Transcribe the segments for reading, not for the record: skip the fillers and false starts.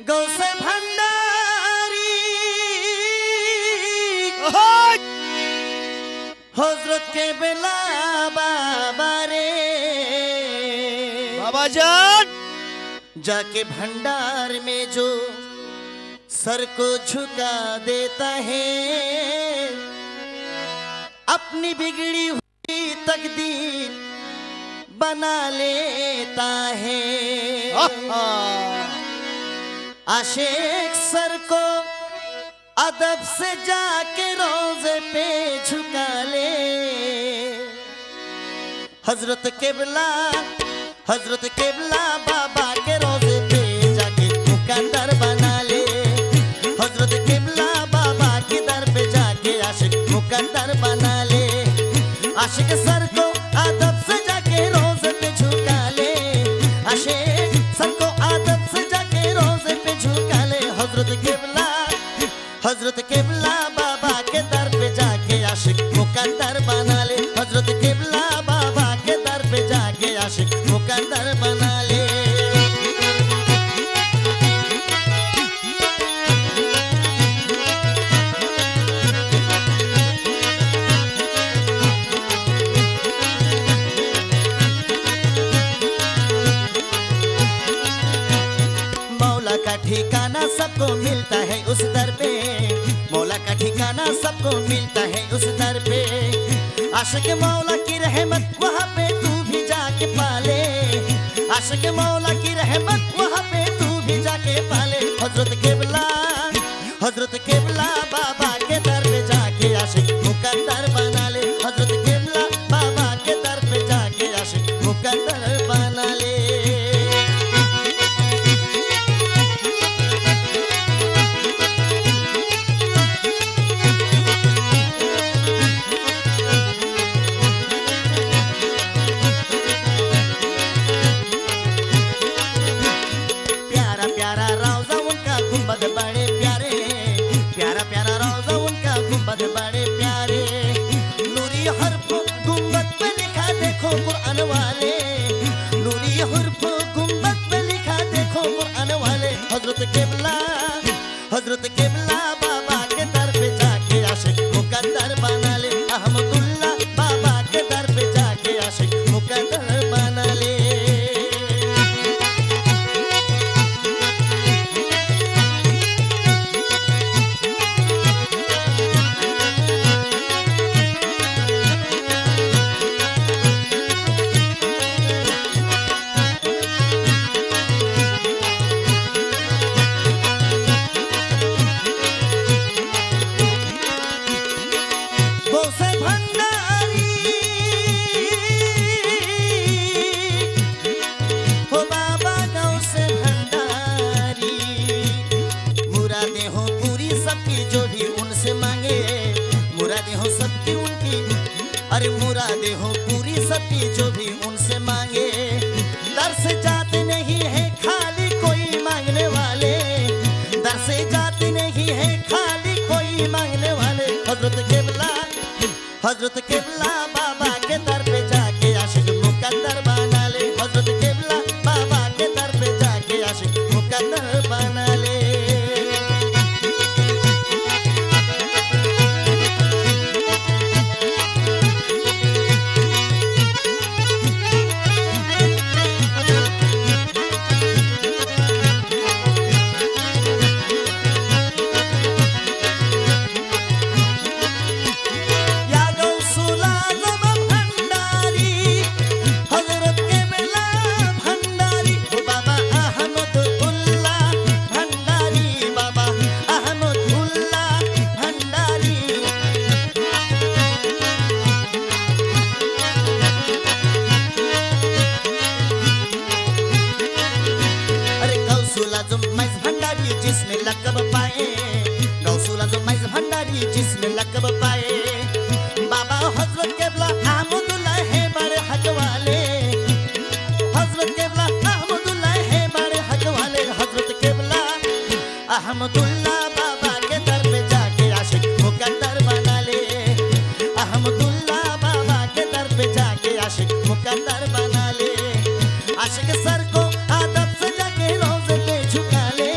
गौसे भंडारी हजरत के बेला बाबा रे बाबा जान जाके भंडार में जो सर को झुका देता है अपनी बिगड़ी हुई तकदीर बना लेता है। आशिक सर को अदब से जाके रोजे पे झुका ले। हजरत केबला बाबा के रोजे पे जाके मुकद्दर बना ले। हजरत केबला बाबा के दर पे जाके आशिक मुकद्दर बना ले। आशिक सर को अदब से जाके रोजे पे झुका ले। आशिक सर को अदब से जाके रोजे पे झुका ले। हजरत केबला बाबा के दर पे जाके आशिक मुकद्दर बना ले। हजरत केबला बाबा के दर पे जाके आशिक मुकद्दर बना ले। मौला का ठिकाना सबको मिलता है उस दर पे। मौला का ठिकाना सबको मिलता है उस दर पे। आशिक मौला की रहमत वहाँ पे तू भी जाके पाले। आशिक मौला की रहमत वहाँ पे तू भी जाके पाले। हजरत केबला बाबा के दर पे जाके आशिक मुकद्दर बना ले। हजरत केबला बाबा के दर पे जाके आशिक मुकद्दर बना ले। बड़े प्यारे नूरी हर्फ गुंबद पे लिखा देखो कुरान वाले। नूरी हर्फ गुंबद पे लिखा देखो कुरान वाले। हजरत केबला बाबा के दर पे जाके आशिक मुकद्दर बना ले। अहमदुल्ला बाबा के दर पे जाके आशिक मुकद्दर बना ले। अरे मुरादे हो पूरी सबकी जो भी उनसे मांगे। दर से जाते नहीं है खाली कोई मांगने वाले। दर से जाते नहीं है खाली कोई मांगने वाले। हजरत केबला बाबा के दर पे जाके आशिक मुकद्दर बना ले। हजरत केबला बाबा के दर पे जाके आशिक मुकद्दर बना ले। जिसने लकब पाए गौसुला जो मैज़ भंडारी जिसने लकब पाए। बाबा हजरत केबला अहमदुल्ला है बड़े हक वाले। हजरत केबला अहमदुल्ला है बड़े हक वाले। हजरत केबला अहमदुल्ला बाबा के दर पे जाके आशिक मुकद्दर बना ले। अहमदुल्ला बाबा के दर पे जाके आशिक मुकद्दर बना ले। आशिक सर को आदत सजा के रोजे पे झुका ले,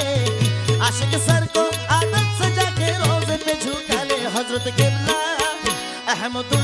आशिक सर को आदत सजा के रोजे पे झुका ले। हजरत क़िबला अहमद